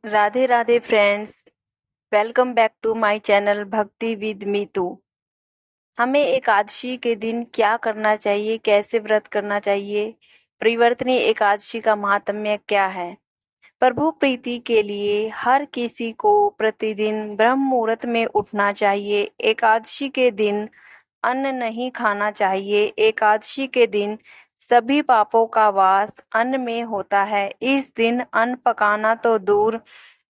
Radhe Radhe friends. Welcome back to my channel Bhakti with Meetu. हमें एकादशी के दिन क्या करना चाहिए, कैसे व्रत करना चाहिए, परिवर्तनीय एकादशी का महात्म्य क्या है। प्रभु प्रीति के लिए हर किसी को प्रतिदिन ब्रह्म मुहूर्त में उठना चाहिए। एकादशी के दिन अन्न नहीं खाना चाहिए। एकादशी के दिन सभी पापों का वास अन्न में होता है। इस दिन अन्न पकाना तो दूर,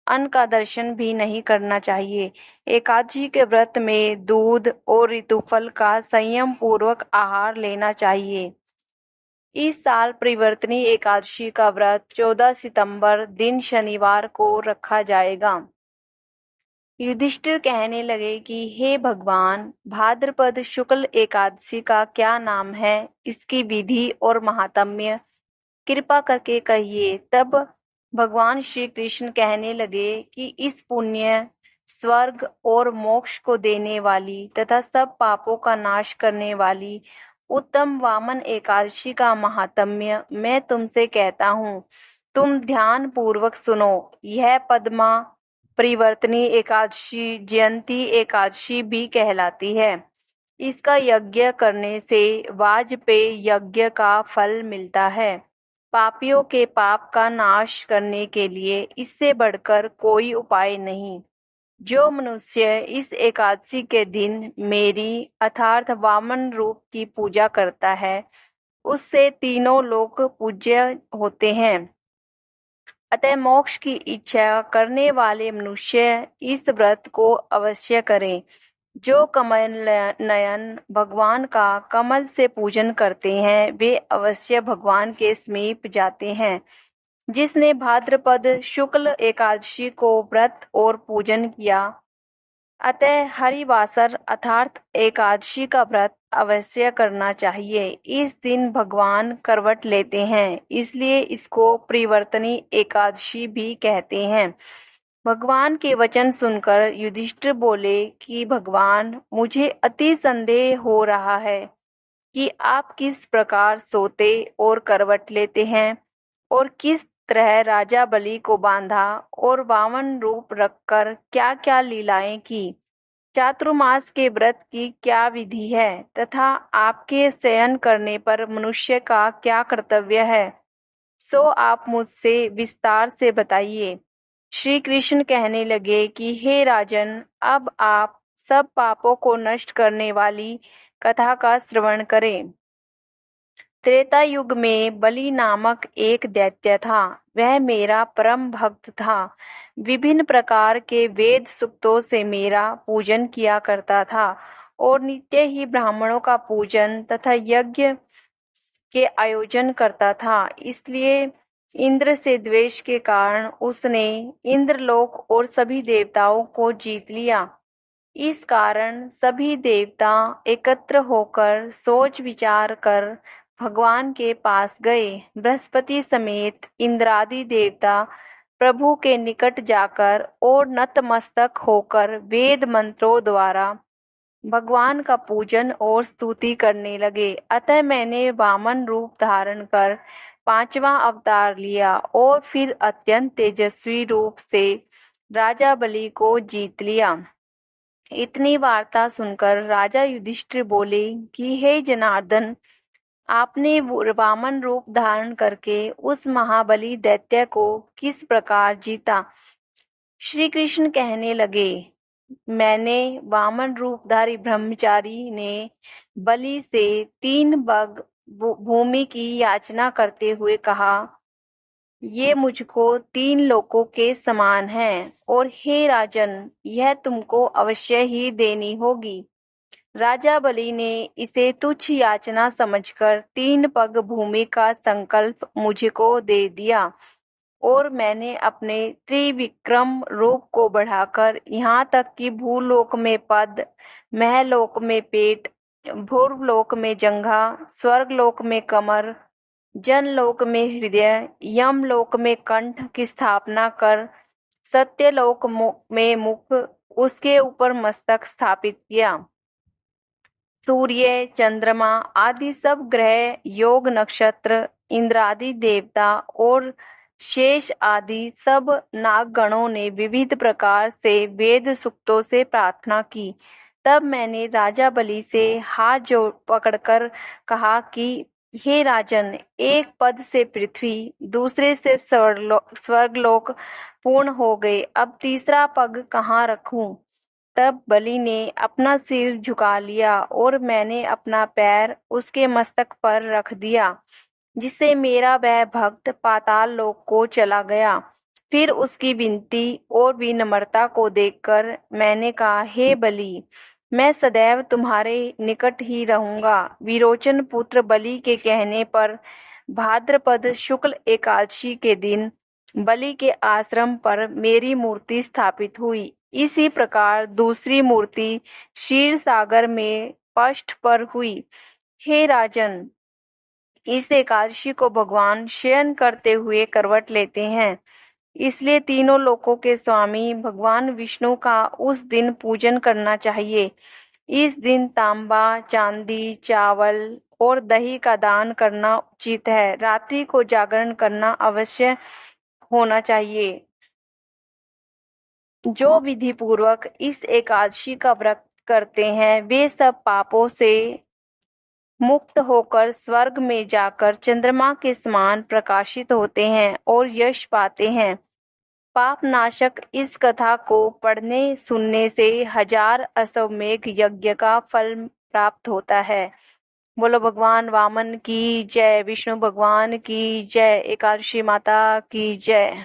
अन्न का दर्शन भी नहीं करना चाहिए। एकादशी के व्रत में दूध और ऋतुफल का संयम पूर्वक आहार लेना चाहिए। इस साल परिवर्तनीय एकादशी का व्रत 14 सितंबर दिन शनिवार को रखा जाएगा। युधिष्ठिर कहने लगे कि हे भगवान, भाद्रपद शुक्ल एकादशी का क्या नाम है, इसकी विधि और महात्म्य कृपा करके कहिए। तब भगवान श्री कृष्ण कहने लगे कि इस पुण्य, स्वर्ग और मोक्ष को देने वाली तथा सब पापों का नाश करने वाली उत्तम वामन एकादशी का महात्म्य मैं तुमसे कहता हूँ। तुम ध्यान पूर्वक सुनो। यह पद्मा परिवर्तनीय एकादशी जयंती एकादशी भी कहलाती है। इसका यज्ञ करने से वाजपेय यज्ञ का फल मिलता है। पापियों के पाप का नाश करने के लिए इससे बढ़कर कोई उपाय नहीं। जो मनुष्य इस एकादशी के दिन मेरी अर्थात वामन रूप की पूजा करता है, उससे तीनों लोक पूज्य होते हैं। अतः मोक्ष की इच्छा करने वाले मनुष्य इस व्रत को अवश्य करें। जो कमल नयन भगवान का कमल से पूजन करते हैं, वे अवश्य भगवान के समीप जाते हैं। जिसने भाद्रपद शुक्ल एकादशी को व्रत और पूजन किया, अतः हरिवासर अर्थात एकादशी का व्रत अवश्य करना चाहिए। इस दिन भगवान करवट लेते हैं, इसलिए इसको परिवर्तनीय एकादशी भी कहते हैं। भगवान के वचन सुनकर युधिष्ठिर बोले कि भगवान, मुझे अति संदेह हो रहा है कि आप किस प्रकार सोते और करवट लेते हैं और किस तरह राजा बलि को बांधा और वामन रूप रखकर क्या क्या लीलाएं की। चातुर्मास के व्रत की क्या विधि है तथा आपके शयन करने पर मनुष्य का क्या कर्तव्य है, सो आप मुझसे विस्तार से बताइए। श्री कृष्ण कहने लगे कि हे राजन, अब आप सब पापों को नष्ट करने वाली कथा का श्रवण करें। त्रेता युग में बलि नामक एक दैत्य था। वह मेरा परम भक्त था। विभिन्न प्रकार के वेद सूक्तों से मेरा पूजन किया करता था और नित्य ही ब्राह्मणों का पूजन तथा यज्ञ के आयोजन करता था। इसलिए इंद्र से द्वेष के कारण उसने इंद्रलोक और सभी देवताओं को जीत लिया। इस कारण सभी देवता एकत्र होकर सोच विचार कर भगवान के पास गए। बृहस्पति समेत इंद्रादि देवता प्रभु के निकट जाकर और नतमस्तक होकर वेद मंत्रों द्वारा भगवान का पूजन और स्तुति करने लगे। अतः मैंने वामन रूप धारण कर 5वां अवतार लिया और फिर अत्यंत तेजस्वी रूप से राजा बलि को जीत लिया। इतनी वार्ता सुनकर राजा युधिष्ठिर बोले कि हे जनार्दन, आपने वामन रूप धारण करके उस महाबली दैत्य को किस प्रकार जीता। श्री कृष्ण कहने लगे, मैंने वामन रूपधारी ब्रह्मचारी ने बलि से 3 बग भूमि की याचना करते हुए कहा, ये मुझको 3 लोकों के समान है और हे राजन, यह तुमको अवश्य ही देनी होगी। राजा बलि ने इसे तुच्छ याचना समझकर 3 पग भूमि का संकल्प मुझको दे दिया और मैंने अपने त्रिविक्रम रूप को बढ़ाकर यहाँ तक कि भूलोक में पद, महलोक में पेट, भूर्लोक में जंघा, स्वर्गलोक में कमर, जनलोक में हृदय, यमलोक में कंठ की स्थापना कर सत्यलोक में मुख, उसके ऊपर मस्तक स्थापित किया। सूर्य, चंद्रमा आदि सब ग्रह, योग, नक्षत्र, इंद्रादि देवता और शेष आदि सब नागगणों ने विविध प्रकार से वेद सूक्तों से प्रार्थना की। तब मैंने राजा बलि से हाथ जोड़ पकड़कर कहा कि हे राजन, एक पद से पृथ्वी, दूसरे से स्वर्गलोक पूर्ण हो गए, अब तीसरा पग कहाँ रखूं? तब बलि ने अपना सिर झुका लिया और मैंने अपना पैर उसके मस्तक पर रख दिया, जिससे मेरा वह भक्त पाताल लोक को चला गया। फिर उसकी विनती और विनम्रता को देखकर मैंने कहा, हे बलि, मैं सदैव तुम्हारे निकट ही रहूंगा। विरोचन पुत्र बलि के कहने पर भाद्रपद शुक्ल एकादशी के दिन बलि के आश्रम पर मेरी मूर्ति स्थापित हुई। इसी प्रकार दूसरी मूर्ति क्षीर सागर में पृष्ठ पर हुई। हे राजन, इस एकादशी को भगवान शयन करते हुए करवट लेते हैं, इसलिए तीनों लोकों के स्वामी भगवान विष्णु का उस दिन पूजन करना चाहिए। इस दिन तांबा, चांदी, चावल और दही का दान करना उचित है। रात्रि को जागरण करना अवश्य होना चाहिए। जो विधि पूर्वक इस एकादशी का व्रत करते हैं, वे सब पापों से मुक्त होकर स्वर्ग में जाकर चंद्रमा के समान प्रकाशित होते हैं और यश पाते हैं। पाप नाशक इस कथा को पढ़ने सुनने से 1000 अश्वमेघ यज्ञ का फल प्राप्त होता है। बोलो भगवान वामन की जय, विष्णु भगवान की जय, एकादशी माता की जय।